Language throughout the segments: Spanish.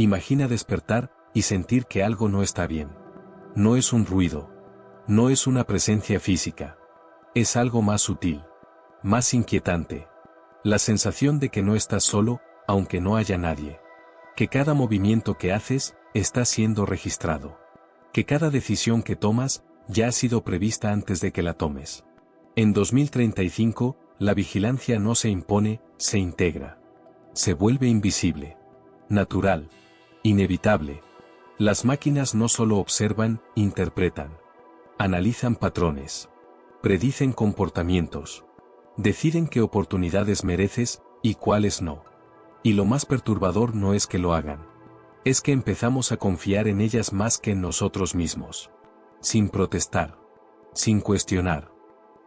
Imagina despertar y sentir que algo no está bien. No es un ruido. No es una presencia física. Es algo más sutil. Más inquietante. La sensación de que no estás solo, aunque no haya nadie. Que cada movimiento que haces está siendo registrado. Que cada decisión que tomas ya ha sido prevista antes de que la tomes. En 2035, la vigilancia no se impone, se integra. Se vuelve invisible. Natural. Inevitable. Las máquinas no solo observan, interpretan. Analizan patrones. Predicen comportamientos. Deciden qué oportunidades mereces y cuáles no. Y lo más perturbador no es que lo hagan. Es que empezamos a confiar en ellas más que en nosotros mismos. Sin protestar. Sin cuestionar.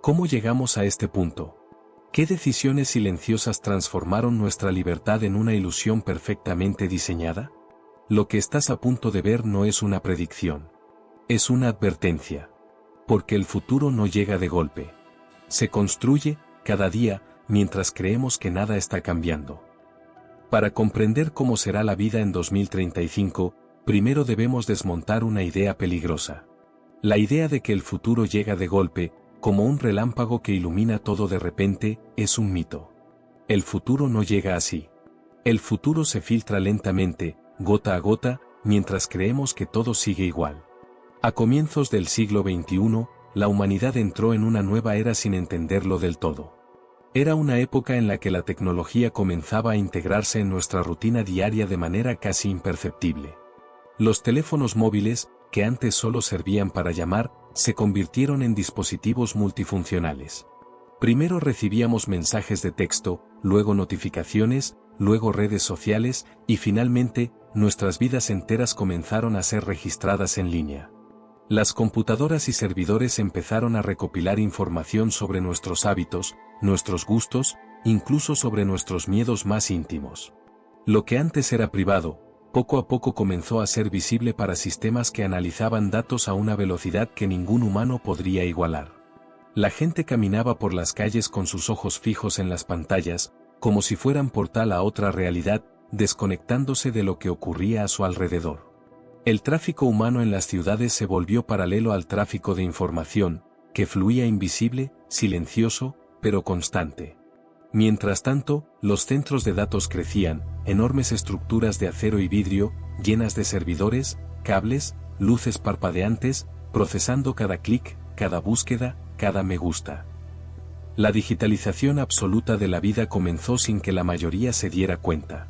¿Cómo llegamos a este punto? ¿Qué decisiones silenciosas transformaron nuestra libertad en una ilusión perfectamente diseñada? Lo que estás a punto de ver no es una predicción. Es una advertencia. Porque el futuro no llega de golpe. Se construye, cada día, mientras creemos que nada está cambiando. Para comprender cómo será la vida en 2035, primero debemos desmontar una idea peligrosa. La idea de que el futuro llega de golpe, como un relámpago que ilumina todo de repente, es un mito. El futuro no llega así. El futuro se filtra lentamente, gota a gota, mientras creemos que todo sigue igual. A comienzos del siglo XXI, la humanidad entró en una nueva era sin entenderlo del todo. Era una época en la que la tecnología comenzaba a integrarse en nuestra rutina diaria de manera casi imperceptible. Los teléfonos móviles, que antes solo servían para llamar, se convirtieron en dispositivos multifuncionales. Primero recibíamos mensajes de texto, luego notificaciones, luego redes sociales, y finalmente, nuestras vidas enteras comenzaron a ser registradas en línea. Las computadoras y servidores empezaron a recopilar información sobre nuestros hábitos, nuestros gustos, incluso sobre nuestros miedos más íntimos. Lo que antes era privado, poco a poco comenzó a ser visible para sistemas que analizaban datos a una velocidad que ningún humano podría igualar. La gente caminaba por las calles con sus ojos fijos en las pantallas, como si fueran portal a otra realidad, desconectándose de lo que ocurría a su alrededor. El tráfico humano en las ciudades se volvió paralelo al tráfico de información, que fluía invisible, silencioso, pero constante. Mientras tanto, los centros de datos crecían, enormes estructuras de acero y vidrio, llenas de servidores, cables, luces parpadeantes, procesando cada clic, cada búsqueda, cada me gusta. La digitalización absoluta de la vida comenzó sin que la mayoría se diera cuenta.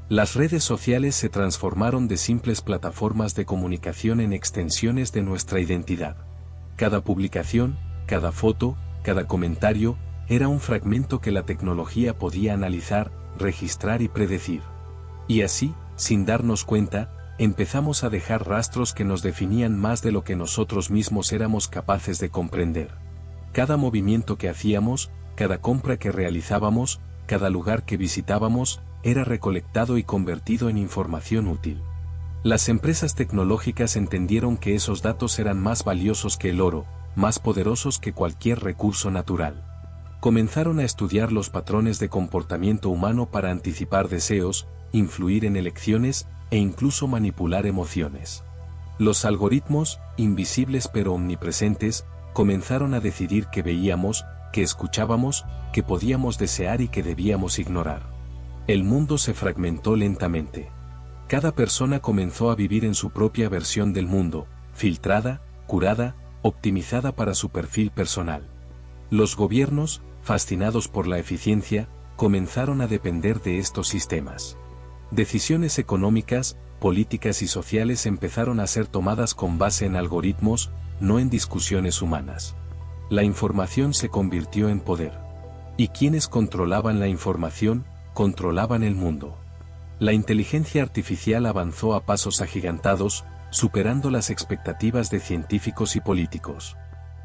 Las redes sociales se transformaron de simples plataformas de comunicación en extensiones de nuestra identidad. Cada publicación, cada foto, cada comentario, era un fragmento que la tecnología podía analizar, registrar y predecir. Y así, sin darnos cuenta, empezamos a dejar rastros que nos definían más de lo que nosotros mismos éramos capaces de comprender. Cada movimiento que hacíamos, cada compra que realizábamos, cada lugar que visitábamos, era recolectado y convertido en información útil. Las empresas tecnológicas entendieron que esos datos eran más valiosos que el oro, más poderosos que cualquier recurso natural. Comenzaron a estudiar los patrones de comportamiento humano para anticipar deseos, influir en elecciones e incluso manipular emociones. Los algoritmos, invisibles pero omnipresentes, comenzaron a decidir qué veíamos, qué escuchábamos, qué podíamos desear y qué debíamos ignorar. El mundo se fragmentó lentamente. Cada persona comenzó a vivir en su propia versión del mundo, filtrada, curada, optimizada para su perfil personal. Los gobiernos, fascinados por la eficiencia, comenzaron a depender de estos sistemas. Decisiones económicas, políticas y sociales empezaron a ser tomadas con base en algoritmos, no en discusiones humanas. La información se convirtió en poder. Y quienes controlaban la información, controlaban el mundo. La inteligencia artificial avanzó a pasos agigantados, superando las expectativas de científicos y políticos.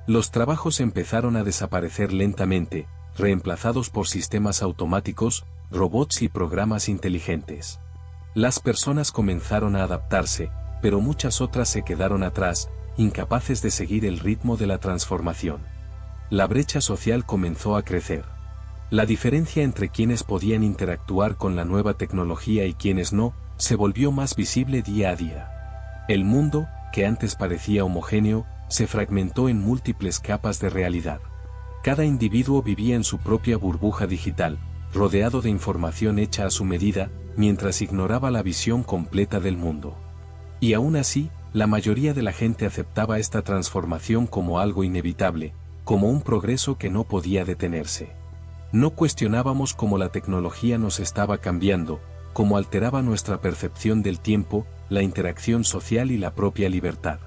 Los trabajos empezaron a desaparecer lentamente, reemplazados por sistemas automáticos, robots y programas inteligentes. Las personas comenzaron a adaptarse, pero muchas otras se quedaron atrás, incapaces de seguir el ritmo de la transformación. La brecha social comenzó a crecer. La diferencia entre quienes podían interactuar con la nueva tecnología y quienes no, se volvió más visible día a día. El mundo, que antes parecía homogéneo, se fragmentó en múltiples capas de realidad. Cada individuo vivía en su propia burbuja digital, rodeado de información hecha a su medida, mientras ignoraba la visión completa del mundo. Y aún así, la mayoría de la gente aceptaba esta transformación como algo inevitable, como un progreso que no podía detenerse. No cuestionábamos cómo la tecnología nos estaba cambiando, cómo alteraba nuestra percepción del tiempo, la interacción social y la propia libertad.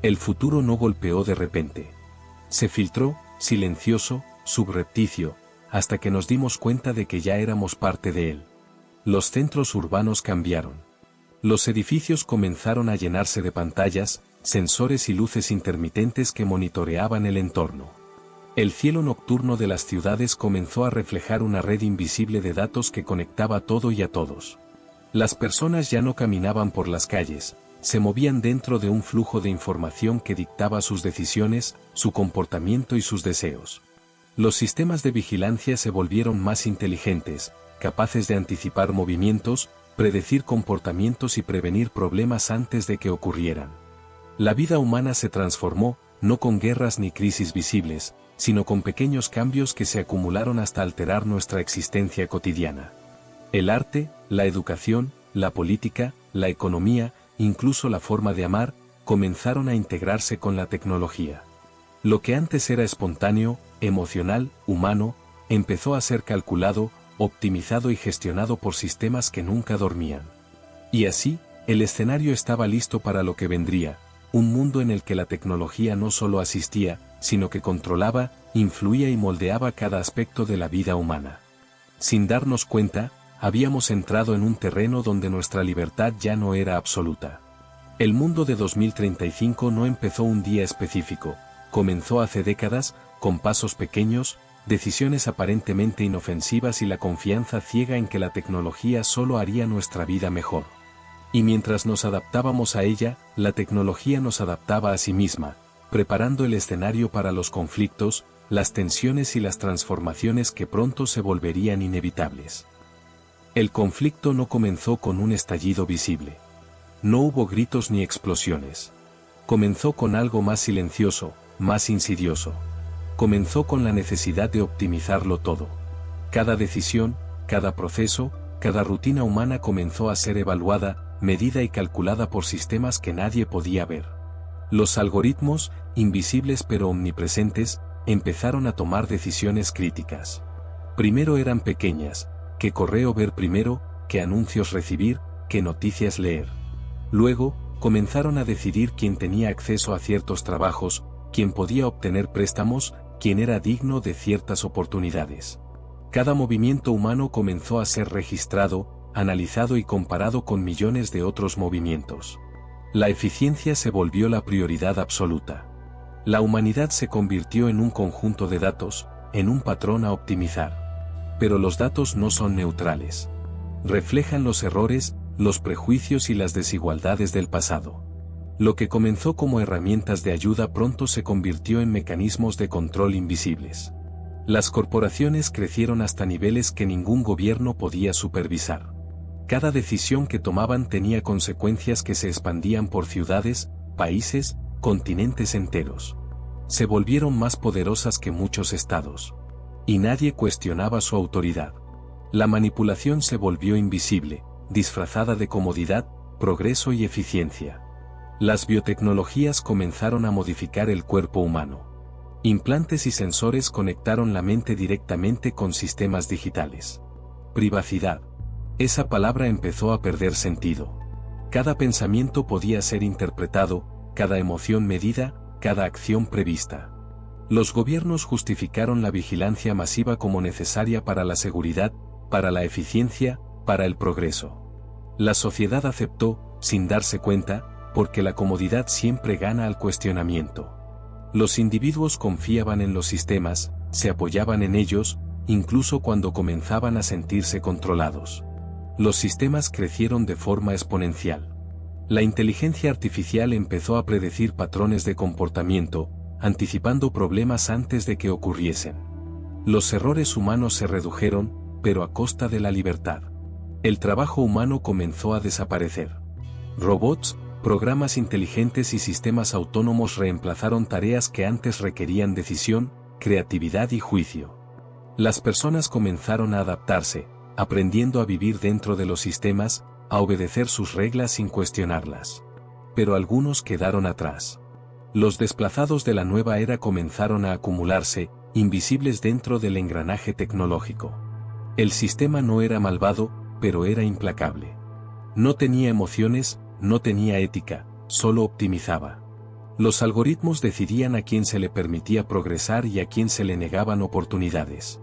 El futuro no golpeó de repente. Se filtró, silencioso, subrepticio, hasta que nos dimos cuenta de que ya éramos parte de él. Los centros urbanos cambiaron. Los edificios comenzaron a llenarse de pantallas, sensores y luces intermitentes que monitoreaban el entorno. El cielo nocturno de las ciudades comenzó a reflejar una red invisible de datos que conectaba todo y a todos. Las personas ya no caminaban por las calles, se movían dentro de un flujo de información que dictaba sus decisiones, su comportamiento y sus deseos. Los sistemas de vigilancia se volvieron más inteligentes, capaces de anticipar movimientos, predecir comportamientos y prevenir problemas antes de que ocurrieran. La vida humana se transformó, no con guerras ni crisis visibles, sino con pequeños cambios que se acumularon hasta alterar nuestra existencia cotidiana. El arte, la educación, la política, la economía, incluso la forma de amar, comenzaron a integrarse con la tecnología. Lo que antes era espontáneo, emocional, humano, empezó a ser calculado, optimizado y gestionado por sistemas que nunca dormían. Y así, el escenario estaba listo para lo que vendría, un mundo en el que la tecnología no solo asistía, sino que controlaba, influía y moldeaba cada aspecto de la vida humana. Sin darnos cuenta, habíamos entrado en un terreno donde nuestra libertad ya no era absoluta. El mundo de 2035 no empezó un día específico, comenzó hace décadas, con pasos pequeños, decisiones aparentemente inofensivas y la confianza ciega en que la tecnología solo haría nuestra vida mejor. Y mientras nos adaptábamos a ella, la tecnología nos adaptaba a sí misma, preparando el escenario para los conflictos, las tensiones y las transformaciones que pronto se volverían inevitables. El conflicto no comenzó con un estallido visible. No hubo gritos ni explosiones. Comenzó con algo más silencioso, más insidioso. Comenzó con la necesidad de optimizarlo todo. Cada decisión, cada proceso, cada rutina humana comenzó a ser evaluada, medida y calculada por sistemas que nadie podía ver. Los algoritmos, invisibles pero omnipresentes, empezaron a tomar decisiones críticas. Primero eran pequeñas, qué correo ver primero, qué anuncios recibir, qué noticias leer. Luego, comenzaron a decidir quién tenía acceso a ciertos trabajos, quién podía obtener préstamos, quién era digno de ciertas oportunidades. Cada movimiento humano comenzó a ser registrado, analizado y comparado con millones de otros movimientos. La eficiencia se volvió la prioridad absoluta. La humanidad se convirtió en un conjunto de datos, en un patrón a optimizar. Pero los datos no son neutrales. Reflejan los errores, los prejuicios y las desigualdades del pasado. Lo que comenzó como herramientas de ayuda pronto se convirtió en mecanismos de control invisibles. Las corporaciones crecieron hasta niveles que ningún gobierno podía supervisar. Cada decisión que tomaban tenía consecuencias que se expandían por ciudades, países, continentes enteros. Se volvieron más poderosas que muchos estados. Y nadie cuestionaba su autoridad. La manipulación se volvió invisible, disfrazada de comodidad, progreso y eficiencia. Las biotecnologías comenzaron a modificar el cuerpo humano. Implantes y sensores conectaron la mente directamente con sistemas digitales. Privacidad. Esa palabra empezó a perder sentido. Cada pensamiento podía ser interpretado, cada emoción medida, cada acción prevista. Los gobiernos justificaron la vigilancia masiva como necesaria para la seguridad, para la eficiencia, para el progreso. La sociedad aceptó, sin darse cuenta, porque la comodidad siempre gana al cuestionamiento. Los individuos confiaban en los sistemas, se apoyaban en ellos, incluso cuando comenzaban a sentirse controlados. Los sistemas crecieron de forma exponencial. La inteligencia artificial empezó a predecir patrones de comportamiento, anticipando problemas antes de que ocurriesen. Los errores humanos se redujeron, pero a costa de la libertad. El trabajo humano comenzó a desaparecer. Robots, programas inteligentes y sistemas autónomos reemplazaron tareas que antes requerían decisión, creatividad y juicio. Las personas comenzaron a adaptarse, aprendiendo a vivir dentro de los sistemas, a obedecer sus reglas sin cuestionarlas. Pero algunos quedaron atrás. Los desplazados de la nueva era comenzaron a acumularse, invisibles dentro del engranaje tecnológico. El sistema no era malvado, pero era implacable. No tenía emociones, no tenía ética, solo optimizaba. Los algoritmos decidían a quién se le permitía progresar y a quién se le negaban oportunidades.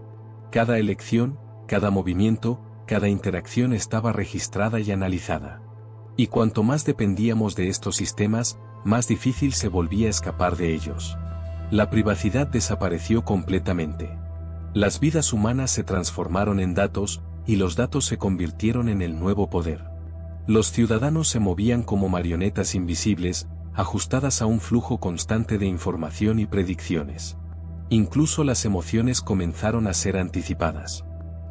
Cada elección, cada movimiento, cada interacción estaba registrada y analizada. Y cuanto más dependíamos de estos sistemas, más difícil se volvía escapar de ellos. La privacidad desapareció completamente. Las vidas humanas se transformaron en datos, y los datos se convirtieron en el nuevo poder. Los ciudadanos se movían como marionetas invisibles, ajustadas a un flujo constante de información y predicciones. Incluso las emociones comenzaron a ser anticipadas.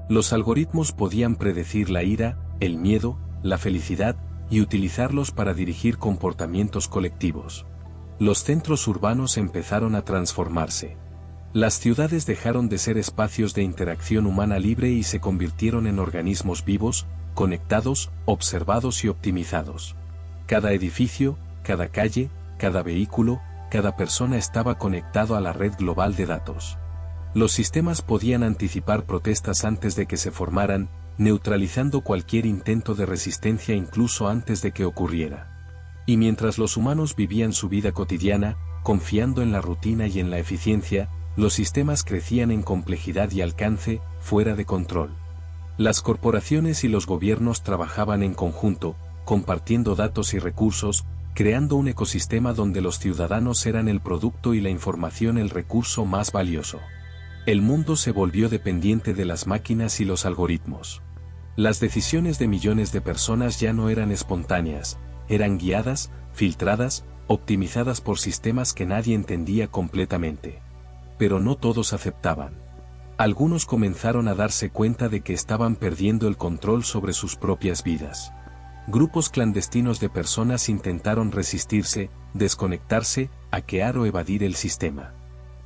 Los algoritmos podían predecir la ira, el miedo, la felicidad, y utilizarlos para dirigir comportamientos colectivos. Los centros urbanos empezaron a transformarse. Las ciudades dejaron de ser espacios de interacción humana libre y se convirtieron en organismos vivos, conectados, observados y optimizados. Cada edificio, cada calle, cada vehículo, cada persona estaba conectado a la red global de datos. Los sistemas podían anticipar protestas antes de que se formaran, neutralizando cualquier intento de resistencia incluso antes de que ocurriera. Y mientras los humanos vivían su vida cotidiana, confiando en la rutina y en la eficiencia, los sistemas crecían en complejidad y alcance, fuera de control. Las corporaciones y los gobiernos trabajaban en conjunto, compartiendo datos y recursos, creando un ecosistema donde los ciudadanos eran el producto y la información el recurso más valioso. El mundo se volvió dependiente de las máquinas y los algoritmos. Las decisiones de millones de personas ya no eran espontáneas, eran guiadas, filtradas, optimizadas por sistemas que nadie entendía completamente. Pero no todos aceptaban. Algunos comenzaron a darse cuenta de que estaban perdiendo el control sobre sus propias vidas. Grupos clandestinos de personas intentaron resistirse, desconectarse, hackear o evadir el sistema.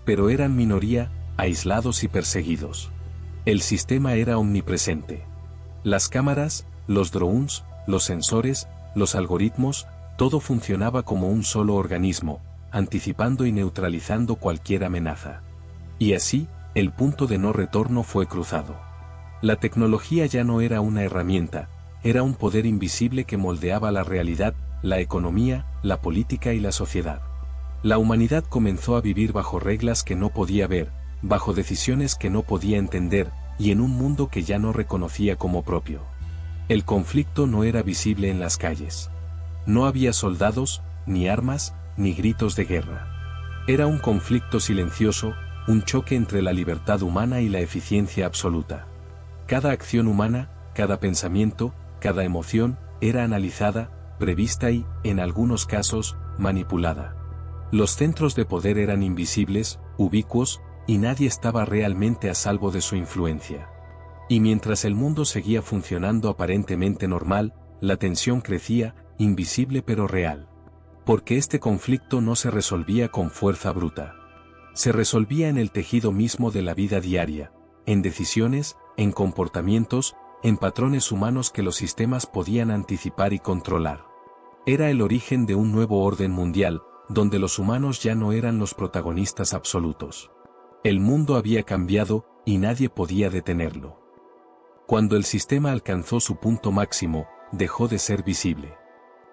Pero eran minoría, aislados y perseguidos. El sistema era omnipresente. Las cámaras, los drones, los sensores, los algoritmos, todo funcionaba como un solo organismo, anticipando y neutralizando cualquier amenaza. Y así, el punto de no retorno fue cruzado. La tecnología ya no era una herramienta, era un poder invisible que moldeaba la realidad, la economía, la política y la sociedad. La humanidad comenzó a vivir bajo reglas que no podía ver, bajo decisiones que no podía entender, y en un mundo que ya no reconocía como propio. El conflicto no era visible en las calles. No había soldados, ni armas, ni gritos de guerra. Era un conflicto silencioso, un choque entre la libertad humana y la eficiencia absoluta. Cada acción humana, cada pensamiento, cada emoción, era analizada, prevista y, en algunos casos, manipulada. Los centros de poder eran invisibles, ubicuos, y nadie estaba realmente a salvo de su influencia. Y mientras el mundo seguía funcionando aparentemente normal, la tensión crecía, invisible pero real. Porque este conflicto no se resolvía con fuerza bruta. Se resolvía en el tejido mismo de la vida diaria, en decisiones, en comportamientos, en patrones humanos que los sistemas podían anticipar y controlar. Era el origen de un nuevo orden mundial, donde los humanos ya no eran los protagonistas absolutos. El mundo había cambiado, y nadie podía detenerlo. Cuando el sistema alcanzó su punto máximo, dejó de ser visible.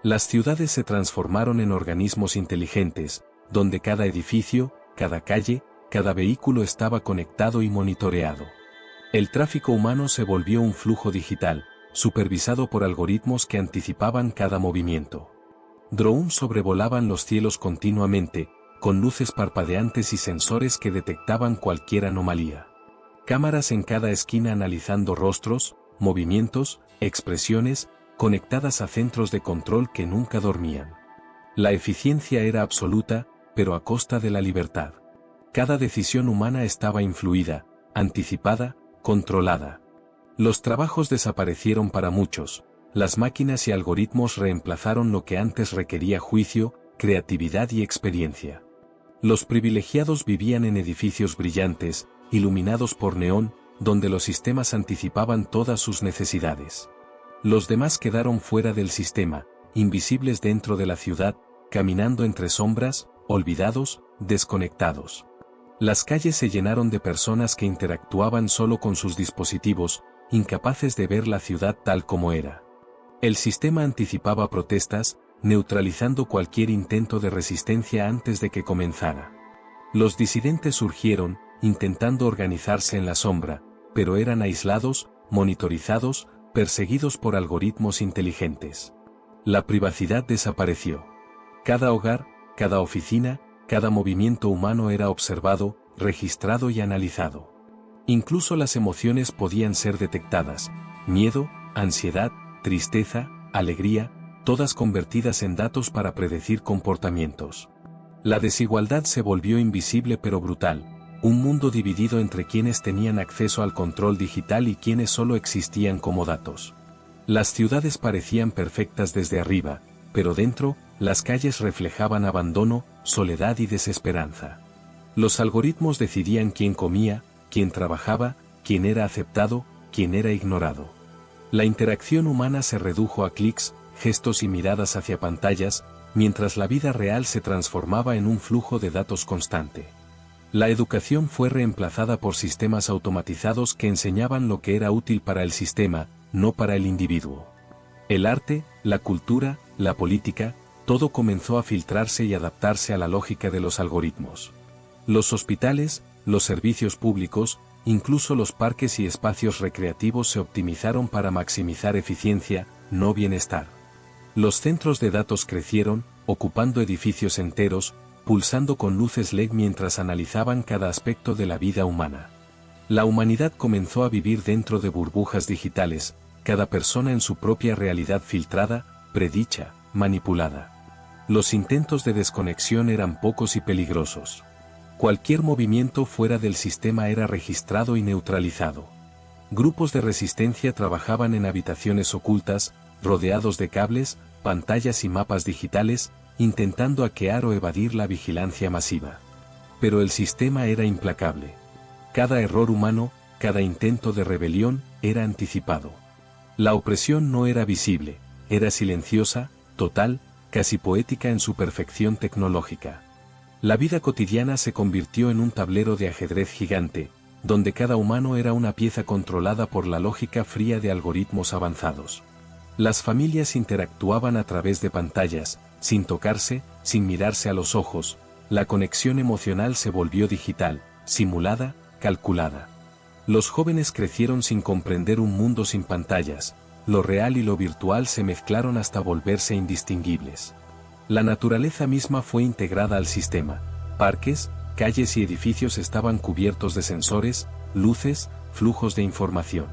Las ciudades se transformaron en organismos inteligentes, donde cada edificio, cada calle, cada vehículo estaba conectado y monitoreado. El tráfico humano se volvió un flujo digital, supervisado por algoritmos que anticipaban cada movimiento. Drones sobrevolaban los cielos continuamente, con luces parpadeantes y sensores que detectaban cualquier anomalía. Cámaras en cada esquina analizando rostros, movimientos, expresiones, conectadas a centros de control que nunca dormían. La eficiencia era absoluta, pero a costa de la libertad. Cada decisión humana estaba influida, anticipada, controlada. Los trabajos desaparecieron para muchos, las máquinas y algoritmos reemplazaron lo que antes requería juicio, creatividad y experiencia. Los privilegiados vivían en edificios brillantes, iluminados por neón, donde los sistemas anticipaban todas sus necesidades. Los demás quedaron fuera del sistema, invisibles dentro de la ciudad, caminando entre sombras, olvidados, desconectados. Las calles se llenaron de personas que interactuaban solo con sus dispositivos, incapaces de ver la ciudad tal como era. El sistema anticipaba protestas, neutralizando cualquier intento de resistencia antes de que comenzara. Los disidentes surgieron, intentando organizarse en la sombra, pero eran aislados, monitorizados, perseguidos por algoritmos inteligentes. La privacidad desapareció. Cada hogar, cada oficina, cada movimiento humano era observado, registrado y analizado. Incluso las emociones podían ser detectadas: miedo, ansiedad, tristeza, alegría, todas convertidas en datos para predecir comportamientos. La desigualdad se volvió invisible pero brutal, un mundo dividido entre quienes tenían acceso al control digital y quienes solo existían como datos. Las ciudades parecían perfectas desde arriba, pero dentro, las calles reflejaban abandono, soledad y desesperanza. Los algoritmos decidían quién comía, quién trabajaba, quién era aceptado, quién era ignorado. La interacción humana se redujo a clics, gestos y miradas hacia pantallas, mientras la vida real se transformaba en un flujo de datos constante. La educación fue reemplazada por sistemas automatizados que enseñaban lo que era útil para el sistema, no para el individuo. El arte, la cultura, la política, todo comenzó a filtrarse y adaptarse a la lógica de los algoritmos. Los hospitales, los servicios públicos, incluso los parques y espacios recreativos se optimizaron para maximizar eficiencia, no bienestar. Los centros de datos crecieron, ocupando edificios enteros, pulsando con luces LED mientras analizaban cada aspecto de la vida humana. La humanidad comenzó a vivir dentro de burbujas digitales, cada persona en su propia realidad filtrada, predicha, manipulada. Los intentos de desconexión eran pocos y peligrosos. Cualquier movimiento fuera del sistema era registrado y neutralizado. Grupos de resistencia trabajaban en habitaciones ocultas, rodeados de cables, pantallas y mapas digitales, intentando hackear o evadir la vigilancia masiva. Pero el sistema era implacable. Cada error humano, cada intento de rebelión, era anticipado. La opresión no era visible, era silenciosa, total, casi poética en su perfección tecnológica. La vida cotidiana se convirtió en un tablero de ajedrez gigante, donde cada humano era una pieza controlada por la lógica fría de algoritmos avanzados. Las familias interactuaban a través de pantallas, sin tocarse, sin mirarse a los ojos. La conexión emocional se volvió digital, simulada, calculada. Los jóvenes crecieron sin comprender un mundo sin pantallas. Lo real y lo virtual se mezclaron hasta volverse indistinguibles. La naturaleza misma fue integrada al sistema. Parques, calles y edificios estaban cubiertos de sensores, luces, flujos de información.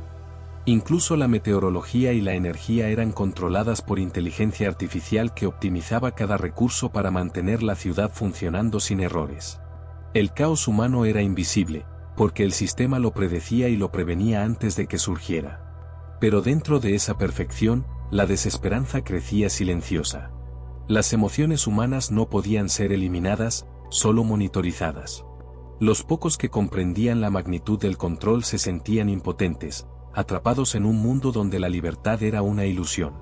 Incluso la meteorología y la energía eran controladas por inteligencia artificial que optimizaba cada recurso para mantener la ciudad funcionando sin errores. El caos humano era invisible, porque el sistema lo predecía y lo prevenía antes de que surgiera. Pero dentro de esa perfección, la desesperanza crecía silenciosa. Las emociones humanas no podían ser eliminadas, solo monitorizadas. Los pocos que comprendían la magnitud del control se sentían impotentes, atrapados en un mundo donde la libertad era una ilusión.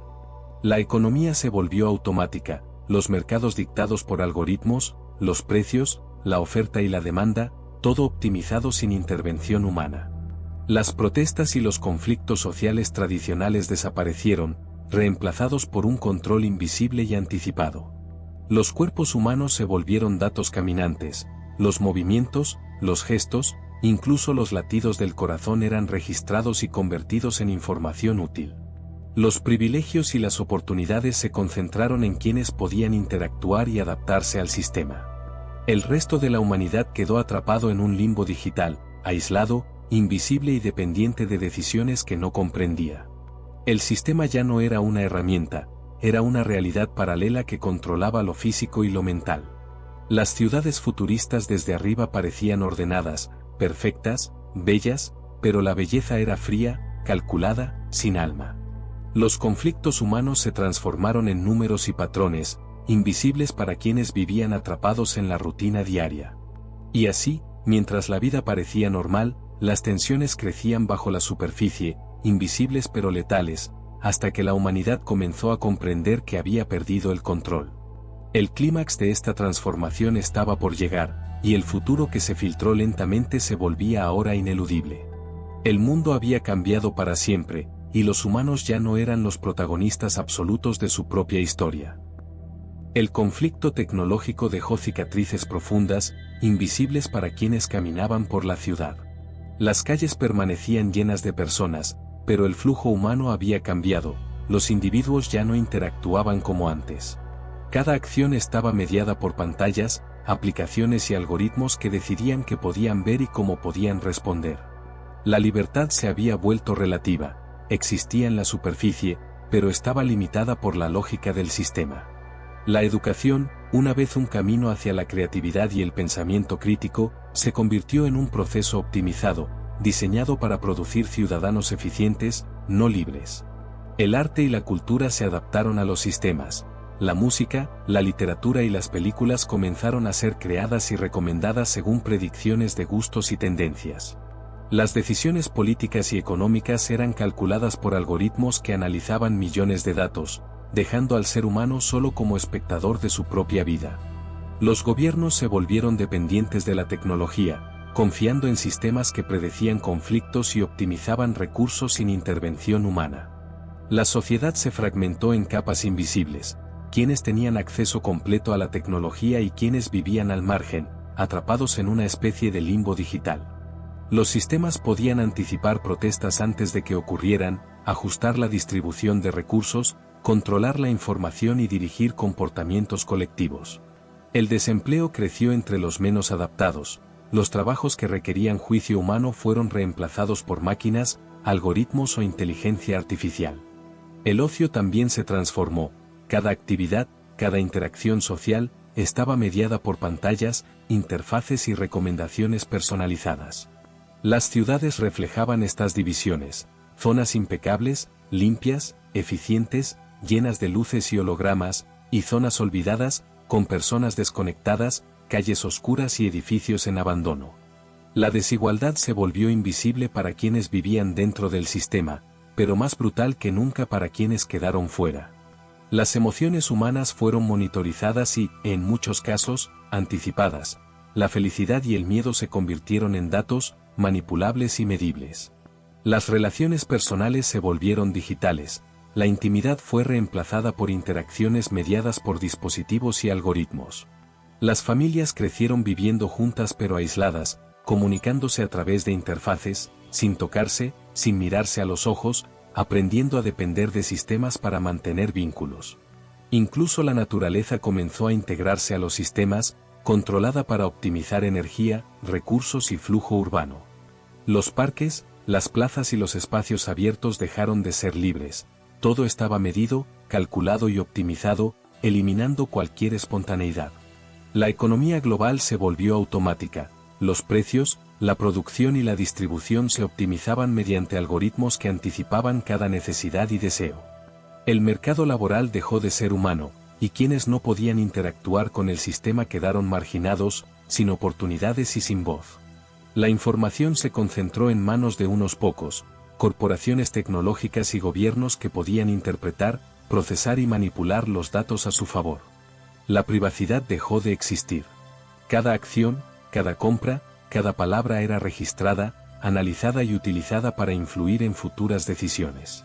La economía se volvió automática, los mercados dictados por algoritmos, los precios, la oferta y la demanda, todo optimizado sin intervención humana. Las protestas y los conflictos sociales tradicionales desaparecieron, reemplazados por un control invisible y anticipado. Los cuerpos humanos se volvieron datos caminantes, los movimientos, los gestos, incluso los latidos del corazón eran registrados y convertidos en información útil. Los privilegios y las oportunidades se concentraron en quienes podían interactuar y adaptarse al sistema. El resto de la humanidad quedó atrapado en un limbo digital, aislado, invisible y dependiente de decisiones que no comprendía. El sistema ya no era una herramienta, era una realidad paralela que controlaba lo físico y lo mental. Las ciudades futuristas desde arriba parecían ordenadas, perfectas, bellas, pero la belleza era fría, calculada, sin alma. Los conflictos humanos se transformaron en números y patrones, invisibles para quienes vivían atrapados en la rutina diaria. Y así, mientras la vida parecía normal, las tensiones crecían bajo la superficie, invisibles pero letales, hasta que la humanidad comenzó a comprender que había perdido el control. El clímax de esta transformación estaba por llegar, y el futuro que se filtró lentamente se volvía ahora ineludible. El mundo había cambiado para siempre, y los humanos ya no eran los protagonistas absolutos de su propia historia. El conflicto tecnológico dejó cicatrices profundas, invisibles para quienes caminaban por la ciudad. Las calles permanecían llenas de personas, pero el flujo humano había cambiado, los individuos ya no interactuaban como antes. Cada acción estaba mediada por pantallas, aplicaciones y algoritmos que decidían qué podían ver y cómo podían responder. La libertad se había vuelto relativa, existía en la superficie, pero estaba limitada por la lógica del sistema. La educación, una vez un camino hacia la creatividad y el pensamiento crítico, se convirtió en un proceso optimizado, diseñado para producir ciudadanos eficientes, no libres. El arte y la cultura se adaptaron a los sistemas. La música, la literatura y las películas comenzaron a ser creadas y recomendadas según predicciones de gustos y tendencias. Las decisiones políticas y económicas eran calculadas por algoritmos que analizaban millones de datos, dejando al ser humano solo como espectador de su propia vida. Los gobiernos se volvieron dependientes de la tecnología, confiando en sistemas que predecían conflictos y optimizaban recursos sin intervención humana. La sociedad se fragmentó en capas invisibles, quienes tenían acceso completo a la tecnología y quienes vivían al margen, atrapados en una especie de limbo digital. Los sistemas podían anticipar protestas antes de que ocurrieran, ajustar la distribución de recursos, controlar la información y dirigir comportamientos colectivos. El desempleo creció entre los menos adaptados, los trabajos que requerían juicio humano fueron reemplazados por máquinas, algoritmos o inteligencia artificial. El ocio también se transformó, cada actividad, cada interacción social, estaba mediada por pantallas, interfaces y recomendaciones personalizadas. Las ciudades reflejaban estas divisiones, zonas impecables, limpias, eficientes, llenas de luces y hologramas, y zonas olvidadas, con personas desconectadas, calles oscuras y edificios en abandono. La desigualdad se volvió invisible para quienes vivían dentro del sistema, pero más brutal que nunca para quienes quedaron fuera. Las emociones humanas fueron monitorizadas y, en muchos casos, anticipadas. La felicidad y el miedo se convirtieron en datos, manipulables y medibles. Las relaciones personales se volvieron digitales. La intimidad fue reemplazada por interacciones mediadas por dispositivos y algoritmos. Las familias crecieron viviendo juntas pero aisladas, comunicándose a través de interfaces, sin tocarse, sin mirarse a los ojos, aprendiendo a depender de sistemas para mantener vínculos. Incluso la naturaleza comenzó a integrarse a los sistemas, controlada para optimizar energía, recursos y flujo urbano. Los parques, las plazas y los espacios abiertos dejaron de ser libres. Todo estaba medido, calculado y optimizado, eliminando cualquier espontaneidad. La economía global se volvió automática. Los precios, la producción y la distribución se optimizaban mediante algoritmos que anticipaban cada necesidad y deseo. El mercado laboral dejó de ser humano, y quienes no podían interactuar con el sistema quedaron marginados, sin oportunidades y sin voz. La información se concentró en manos de unos pocos, corporaciones tecnológicas y gobiernos que podían interpretar, procesar y manipular los datos a su favor. La privacidad dejó de existir. Cada acción, cada compra, cada palabra era registrada, analizada y utilizada para influir en futuras decisiones.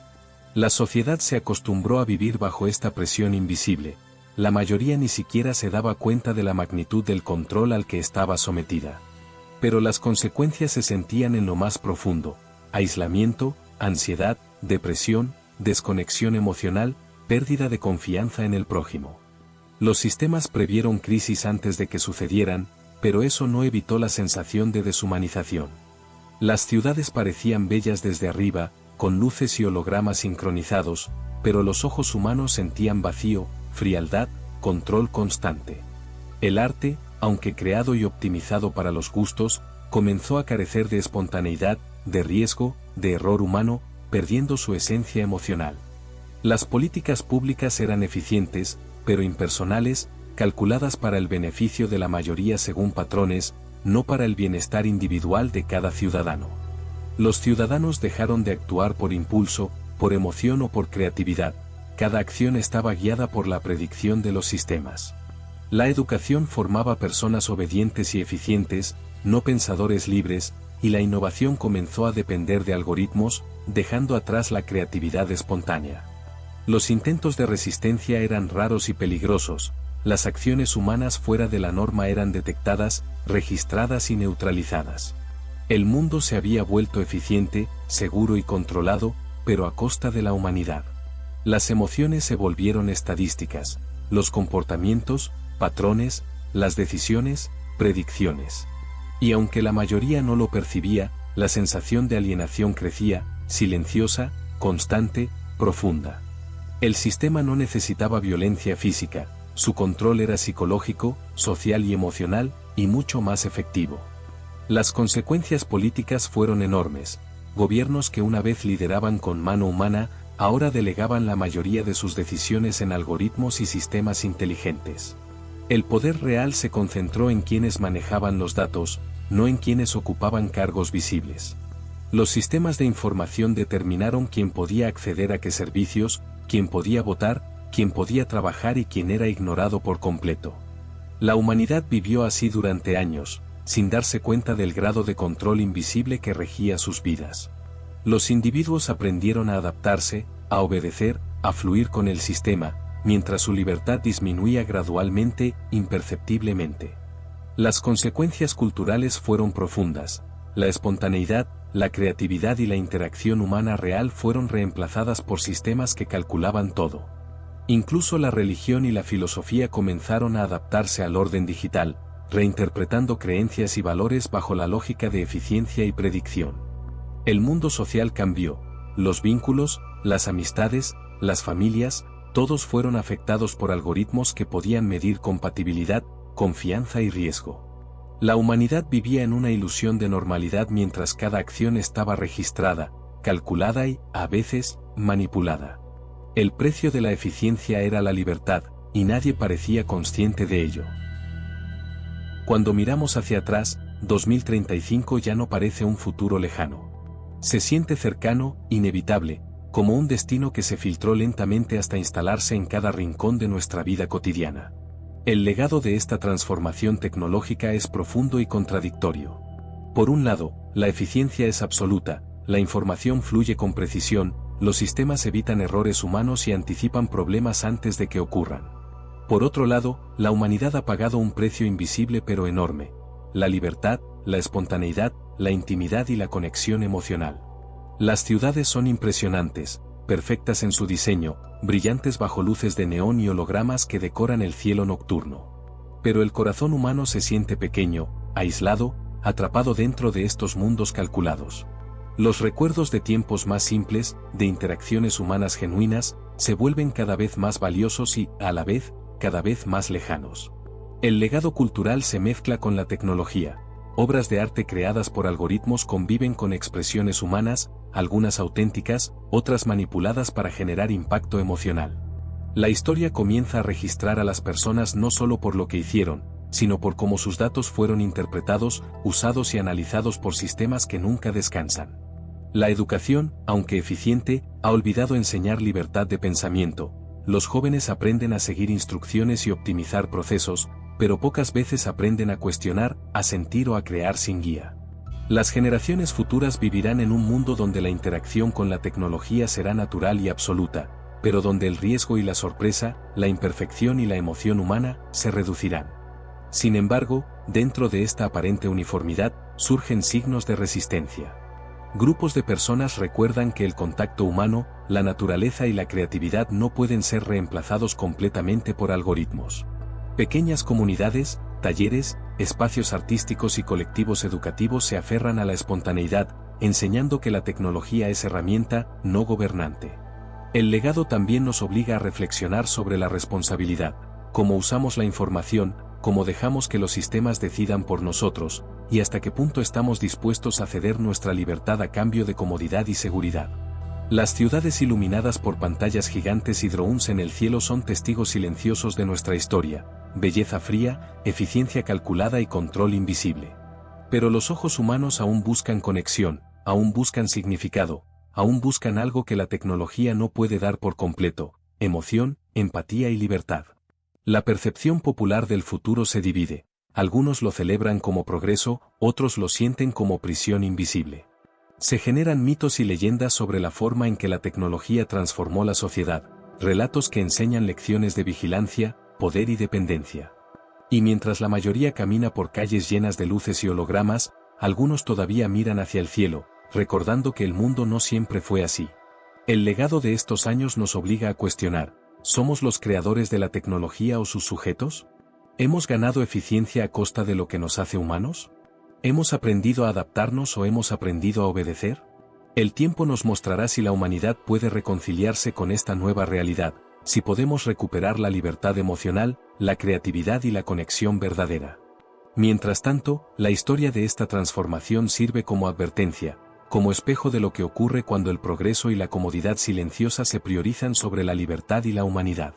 La sociedad se acostumbró a vivir bajo esta presión invisible. La mayoría ni siquiera se daba cuenta de la magnitud del control al que estaba sometida. Pero las consecuencias se sentían en lo más profundo: aislamiento, ansiedad, depresión, desconexión emocional, pérdida de confianza en el prójimo. Los sistemas previeron crisis antes de que sucedieran, pero eso no evitó la sensación de deshumanización. Las ciudades parecían bellas desde arriba, con luces y hologramas sincronizados, pero los ojos humanos sentían vacío, frialdad, control constante. El arte, aunque creado y optimizado para los gustos, comenzó a carecer de espontaneidad, de riesgo, de error humano, perdiendo su esencia emocional. Las políticas públicas eran eficientes, pero impersonales, calculadas para el beneficio de la mayoría según patrones, no para el bienestar individual de cada ciudadano. Los ciudadanos dejaron de actuar por impulso, por emoción o por creatividad. Cada acción estaba guiada por la predicción de los sistemas. La educación formaba personas obedientes y eficientes, no pensadores libres, y la innovación comenzó a depender de algoritmos, dejando atrás la creatividad espontánea. Los intentos de resistencia eran raros y peligrosos, las acciones humanas fuera de la norma eran detectadas, registradas y neutralizadas. El mundo se había vuelto eficiente, seguro y controlado, pero a costa de la humanidad. Las emociones se volvieron estadísticas, los comportamientos, patrones, las decisiones, predicciones. Y aunque la mayoría no lo percibía, la sensación de alienación crecía, silenciosa, constante, profunda. El sistema no necesitaba violencia física, su control era psicológico, social y emocional, y mucho más efectivo. Las consecuencias políticas fueron enormes. Gobiernos que una vez lideraban con mano humana, ahora delegaban la mayoría de sus decisiones en algoritmos y sistemas inteligentes. El poder real se concentró en quienes manejaban los datos, no en quienes ocupaban cargos visibles. Los sistemas de información determinaron quién podía acceder a qué servicios, quién podía votar, quién podía trabajar y quién era ignorado por completo. La humanidad vivió así durante años, sin darse cuenta del grado de control invisible que regía sus vidas. Los individuos aprendieron a adaptarse, a obedecer, a fluir con el sistema, mientras su libertad disminuía gradualmente, imperceptiblemente. Las consecuencias culturales fueron profundas. La espontaneidad, la creatividad y la interacción humana real fueron reemplazadas por sistemas que calculaban todo. Incluso la religión y la filosofía comenzaron a adaptarse al orden digital, reinterpretando creencias y valores bajo la lógica de eficiencia y predicción. El mundo social cambió, los vínculos, las amistades, las familias, todos fueron afectados por algoritmos que podían medir compatibilidad, confianza y riesgo. La humanidad vivía en una ilusión de normalidad mientras cada acción estaba registrada, calculada y, a veces, manipulada. El precio de la eficiencia era la libertad, y nadie parecía consciente de ello. Cuando miramos hacia atrás, 2035 ya no parece un futuro lejano. Se siente cercano, inevitable, como un destino que se filtró lentamente hasta instalarse en cada rincón de nuestra vida cotidiana. El legado de esta transformación tecnológica es profundo y contradictorio. Por un lado, la eficiencia es absoluta, la información fluye con precisión, los sistemas evitan errores humanos y anticipan problemas antes de que ocurran. Por otro lado, la humanidad ha pagado un precio invisible pero enorme: la libertad, la espontaneidad, la intimidad y la conexión emocional. Las ciudades son impresionantes, perfectas en su diseño, brillantes bajo luces de neón y hologramas que decoran el cielo nocturno. Pero el corazón humano se siente pequeño, aislado, atrapado dentro de estos mundos calculados. Los recuerdos de tiempos más simples, de interacciones humanas genuinas, se vuelven cada vez más valiosos y, a la vez, cada vez más lejanos. El legado cultural se mezcla con la tecnología. Obras de arte creadas por algoritmos conviven con expresiones humanas, algunas auténticas, otras manipuladas para generar impacto emocional. La historia comienza a registrar a las personas no solo por lo que hicieron, sino por cómo sus datos fueron interpretados, usados y analizados por sistemas que nunca descansan. La educación, aunque eficiente, ha olvidado enseñar libertad de pensamiento. Los jóvenes aprenden a seguir instrucciones y optimizar procesos, pero pocas veces aprenden a cuestionar, a sentir o a crear sin guía. Las generaciones futuras vivirán en un mundo donde la interacción con la tecnología será natural y absoluta, pero donde el riesgo y la sorpresa, la imperfección y la emoción humana, se reducirán. Sin embargo, dentro de esta aparente uniformidad, surgen signos de resistencia. Grupos de personas recuerdan que el contacto humano, la naturaleza y la creatividad no pueden ser reemplazados completamente por algoritmos. Pequeñas comunidades, talleres, espacios artísticos y colectivos educativos se aferran a la espontaneidad, enseñando que la tecnología es herramienta, no gobernante. El legado también nos obliga a reflexionar sobre la responsabilidad, cómo usamos la información, cómo dejamos que los sistemas decidan por nosotros, y hasta qué punto estamos dispuestos a ceder nuestra libertad a cambio de comodidad y seguridad. Las ciudades iluminadas por pantallas gigantes y drones en el cielo son testigos silenciosos de nuestra historia, belleza fría, eficiencia calculada y control invisible. Pero los ojos humanos aún buscan conexión, aún buscan significado, aún buscan algo que la tecnología no puede dar por completo: emoción, empatía y libertad. La percepción popular del futuro se divide. Algunos lo celebran como progreso, otros lo sienten como prisión invisible. Se generan mitos y leyendas sobre la forma en que la tecnología transformó la sociedad, relatos que enseñan lecciones de vigilancia, poder y dependencia. Y mientras la mayoría camina por calles llenas de luces y hologramas, algunos todavía miran hacia el cielo, recordando que el mundo no siempre fue así. El legado de estos años nos obliga a cuestionar: ¿somos los creadores de la tecnología o sus sujetos? ¿Hemos ganado eficiencia a costa de lo que nos hace humanos? ¿Hemos aprendido a adaptarnos o hemos aprendido a obedecer? El tiempo nos mostrará si la humanidad puede reconciliarse con esta nueva realidad, si podemos recuperar la libertad emocional, la creatividad y la conexión verdadera. Mientras tanto, la historia de esta transformación sirve como advertencia, como espejo de lo que ocurre cuando el progreso y la comodidad silenciosa se priorizan sobre la libertad y la humanidad.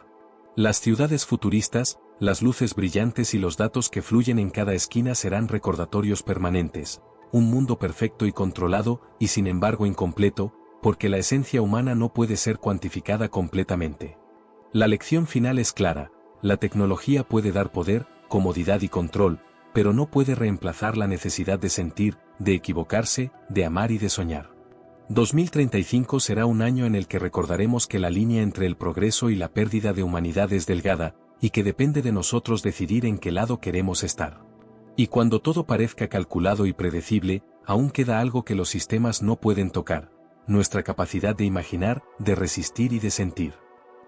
Las ciudades futuristas, las luces brillantes y los datos que fluyen en cada esquina serán recordatorios permanentes: un mundo perfecto y controlado, y sin embargo incompleto, porque la esencia humana no puede ser cuantificada completamente. La lección final es clara: la tecnología puede dar poder, comodidad y control, pero no puede reemplazar la necesidad de sentir, de equivocarse, de amar y de soñar. 2035 será un año en el que recordaremos que la línea entre el progreso y la pérdida de humanidad es delgada, y que depende de nosotros decidir en qué lado queremos estar. Y cuando todo parezca calculado y predecible, aún queda algo que los sistemas no pueden tocar: nuestra capacidad de imaginar, de resistir y de sentir.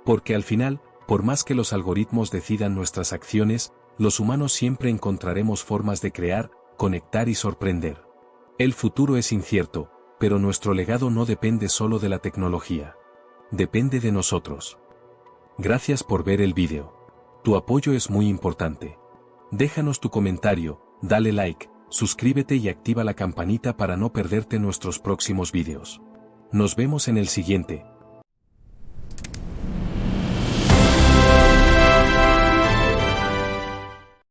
Porque al final, por más que los algoritmos decidan nuestras acciones, los humanos siempre encontraremos formas de crear, conectar y sorprender. El futuro es incierto, pero nuestro legado no depende solo de la tecnología. Depende de nosotros. Gracias por ver el vídeo. Tu apoyo es muy importante. Déjanos tu comentario, dale like, suscríbete y activa la campanita para no perderte nuestros próximos vídeos. Nos vemos en el siguiente.